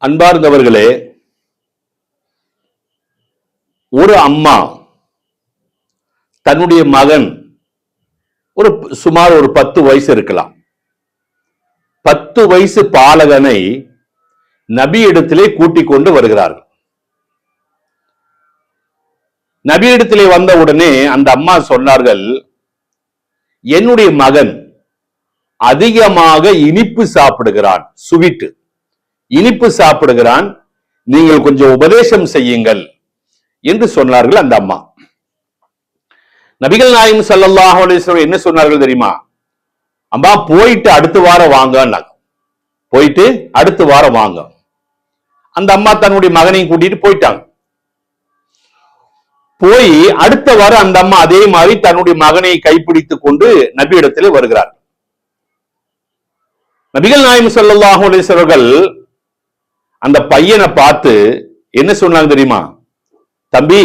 அன்பார்ந்தவர்களே, ஒரு அம்மா தன்னுடைய மகன் சுமார் ஒரு 10 வயசு இருக்கலாம், 10 வயசு பாலகனை நபியிடத்திலே கூட்டிக் கொண்டு வருகிறார்கள். நபியிடத்திலே வந்த உடனே அந்த அம்மா சொன்னார்கள், என்னுடைய மகன் அதிகமாக இனிப்பு சாப்பிடுகிறான், சுவீட்டு இனிப்பு சாப்பிடுகிறான், நீங்கள் கொஞ்சம் உபதேசம் செய்யுங்கள் என்று சொன்னார்கள் அந்த அம்மா. நபிகள் நாயகம் ஸல்லல்லாஹு அலைஹி வஸல்லம் என்ன சொன்னார்கள் தெரியுமா? அம்மா போயிட்டு அடுத்த வாரம் வாங்க, போயிட்டு அடுத்த வாரம் வாங்க. அந்த அம்மா தன்னுடைய மகனையும் கூட்டிட்டு போயிட்டாங்க. போய் அடுத்த வாரம் அந்த அம்மா அதே மாதிரி தன்னுடைய மகனை கைப்பிடித்துக் கொண்டு நபி இடத்திலே வருகிறார். நபிகள் நாயகம் ஸல்லல்லாஹு அலைஹி வஸல்லம் அந்த பையனை பார்த்து என்ன சொன்னாங்க தெரியுமா? தம்பி,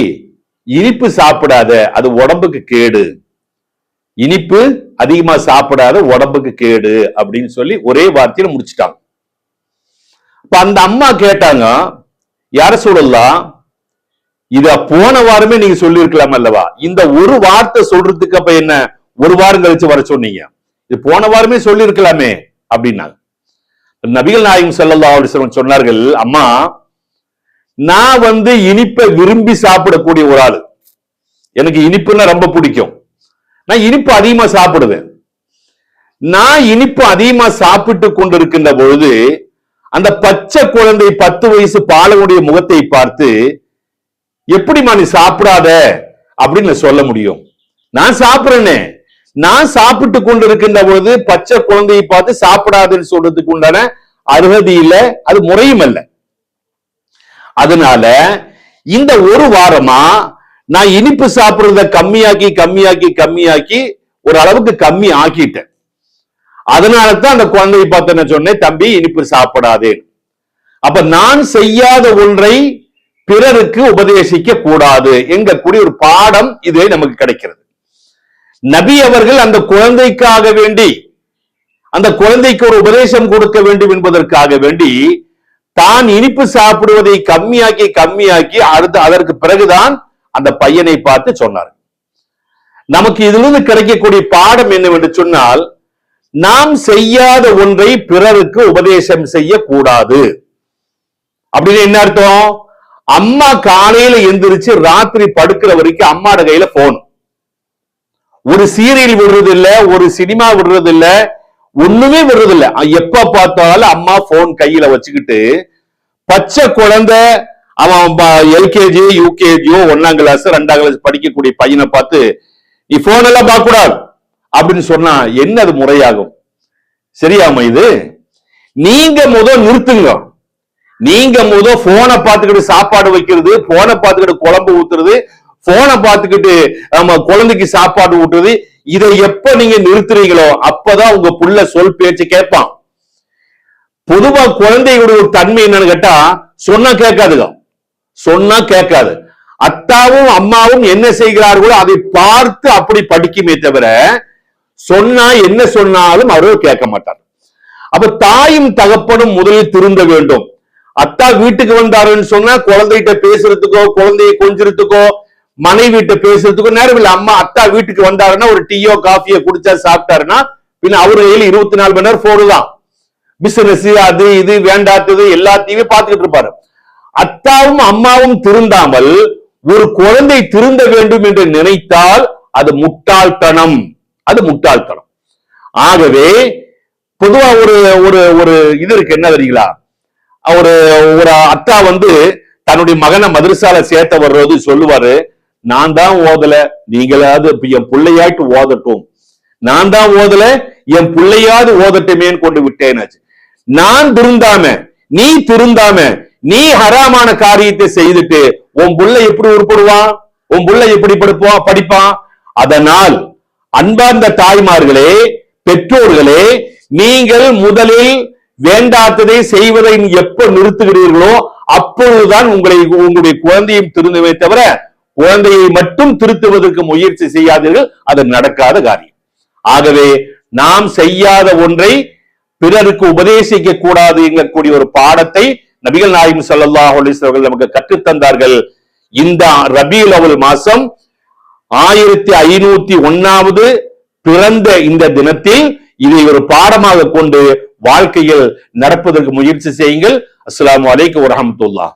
இனிப்பு சாப்பிடாத, அது உடம்புக்கு கேடு, இனிப்பு அதிகமா சாப்பிடாத, உடம்புக்கு கேடு அப்படின்னு சொல்லி ஒரே வார்த்தையில முடிச்சுட்டாங்க. இப்ப அந்த அம்மா கேட்டாங்க, யார சொல்லலாம், இத போன வாரமே நீங்க சொல்லி இருக்கலாம் அல்லவா? இந்த ஒரு வார்த்தை சொல்றதுக்கு அப்ப என்ன ஒரு வாரம் கழிச்சு வர சொன்னீங்க? இது போன வாரமே சொல்லி இருக்கலாமே அப்படின்னாங்க. நபிகள் நாயகம் ஸல்லல்லாஹு அலைஹி வஸல்லம் சொன்னார்கள், அம்மா, நான் இனிப்பை விரும்பி சாப்பிடக்கூடிய ஒரு ஆளு, எனக்கு இனிப்புன்னா ரொம்ப பிடிக்கும், நான் இனிப்பு அதிகமா சாப்பிடுவேன். நான் இனிப்பு அதிகமா சாப்பிட்டு கொண்டிருக்கின்ற பொழுது அந்த பச்சை குழந்தை 10 வயசு பாலனுடைய முகத்தை பார்த்து, எப்படிமா நீ சாப்பிடாத அப்படின்னு சொல்ல முடியும்? நான் சாப்பிடுறேனே, நான் சாப்பிட்டு கொண்டிருக்கின்ற பொழுது பச்சை குழந்தையை பார்த்து சாப்பிடாதுன்னு சொல்றதுக்கு உண்டான அருகதி இல்லை, அது முறையும் அல்ல. அதனால இந்த ஒரு வாரமா நான் இனிப்பு சாப்பிடுறத கம்மியாக்கி கம்மியாக்கி கம்மியாக்கி ஒரு அளவுக்கு கம்மி ஆக்கிட்டேன். அதனாலதான் அந்த குழந்தையை பார்த்து நான் சொன்னேன், தம்பி இனிப்பு சாப்பிடாதே. அப்ப நான் செய்யாத ஒன்றை பிறருக்கு உபதேசிக்க கூடாது என்கக்கூடிய ஒரு பாடம் இதே நமக்கு கிடைக்கிறது. நபி அவர்கள் அந்த குழந்தைக்காக வேண்டி, அந்த குழந்தைக்கு ஒரு உபதேசம் கொடுக்க வேண்டும் என்பதற்காக வேண்டி தான் இனிப்பு சாப்பிடுவதை கம்மியாக்கி கம்மியாக்கி அதற்கு பிறகுதான் அந்த பையனை பார்த்து சொன்னார். நமக்கு இதிலிருந்து கிடைக்கக்கூடிய பாடம் என்னவென்று சொன்னால், நாம் செய்யாத ஒன்றை பிறருக்கு உபதேசம் செய்யக்கூடாது. அப்படின்னு என்ன அர்த்தம்? அம்மா காலையில எந்திரிச்சு ராத்திரி படுக்கிற வரைக்கும் அம்மாட கையில போன், ஒரு சீரியல் விடுறது இல்ல, ஒரு சினிமா விடுறது இல்ல, ஒண்ணுமே விடுறது இல்ல. எப்ப பார்த்தாலும் அம்மா போன் கையில வச்சுக்கிட்டு, பச்சை குழந்தை அவன் எல்கேஜி யூகேஜியோ 1ஆம் கிளாஸ் 2ஆம் கிளாஸ் படிக்கக்கூடிய பையனை பார்த்து நீ போன் எல்லாம் பார்க்க கூடாது அப்படின்னு சொன்னா என்ன அது முறையாகும்? சரியாம இது? நீங்க நிறுத்துங்க. நீங்க போனை பார்த்துக்கிட்டு சாப்பாடு வைக்கிறது, போனை பார்த்துக்கிட்டு குழம்பு ஊத்துறது, போனை பார்த்துக்கிட்டு நம்ம குழந்தைக்கு சாப்பாடு ஊட்டுறது, இதை எப்ப நீங்க நிறுத்துறீங்களோ அப்பதான் உங்க புள்ள சொல் பேச்சு கேட்பான். பொதுவா குழந்தைகளுடைய ஒரு தன்மை என்னன்னு கேட்டா, சொன்னா கேட்காதுங்க, சொன்னா கேட்காது. அத்தாவும் அம்மாவும் என்ன செய்கிறார்களோ அதை பார்த்து அப்படி படிக்குமே தவிர சொன்னா என்ன சொன்னாலும் அவர்கள் கேட்க மாட்டார். அப்ப தாயும் தகப்பனும் முதலில் திருந்த வேண்டும். அத்தா வீட்டுக்கு வந்தாருன்னு சொன்னா குழந்தைகிட்ட பேசுறதுக்கோ குழந்தைய கொஞ்சறதுக்கோ மனைவிட்ட பேசுறதுக்கோ நேரம் இல்லை. அம்மா அத்தா வீட்டுக்கு வந்தாருன்னா ஒரு டீயோ காஃபியோ குடிச்சா சாப்பிட்டாருன்னா பின்ன அவரு 24 மணி நேரம் போன் தான், பிசினஸ் அது இது வேண்டாத்தது எல்லாத்தையுமே பார்த்துக்கிட்டு இருப்பாரு. அத்தாவும் அம்மாவும் திருந்தாமல் ஒரு குழந்தை திருந்த வேண்டும் என்று நினைத்தால் அது முட்டாள்தனம், அது முட்டாள்தனம். ஆகவே பொதுவா ஒரு இது இருக்கு, என்ன தெரியுங்களா? ஒரு அத்தா தன்னுடைய மகனை மதரசால சேர்த்த வர்றது சொல்லுவாரு, நான் தான் ஓதல, நீங்களாவது என் பிள்ளையாட்டு ஓதட்டும், நான் தான் ஓதல, என் பிள்ளையாவது ஓதட்டுமேன்னு கொண்டு விட்டேனாச்சு. நான் திருந்தாம நீ திருந்தாம நீ ஹராமான காரியத்தை செய்துட்டு உன் புள்ள எப்படி உருப்படுவான்? உன் புள்ள எப்படி படிப்பான்? அதனால் அன்பார்ந்த தாய்மார்களே, பெற்றோர்களே, நீங்கள் முதலில் வேண்டாததை செய்வதை எப்ப நிறுத்துகிறீர்களோ அப்பொழுதுதான் உங்களுடைய குழந்தையும் திருந்துவே தவிர குழந்தையை மட்டும் திருத்துவதற்கு முயற்சி செய்யாதீர்கள், அது நடக்காத காரியம். ஆகவே நாம் செய்யாத ஒன்றை பிறருக்கு உபதேசிக்க கூடாது என்கக்கூடிய ஒரு பாடத்தை நபிகள் நாயகம் ஸல்லல்லாஹு அலைஹி வஸல்லம் அவர்கள் நமக்கு கற்றுத்தந்தார்கள். இந்த ரபியுல் அவ்வல் மாசம் 1501வது பிறந்த இந்த தினத்தில் இதை ஒரு பாடமாக கொண்டு வாழ்க்கையில் நடப்பதற்கு முயற்சி செய்யுங்கள். அஸ்ஸலாமு அலைக்கும் வரஹ்மத்துல்லாஹ்.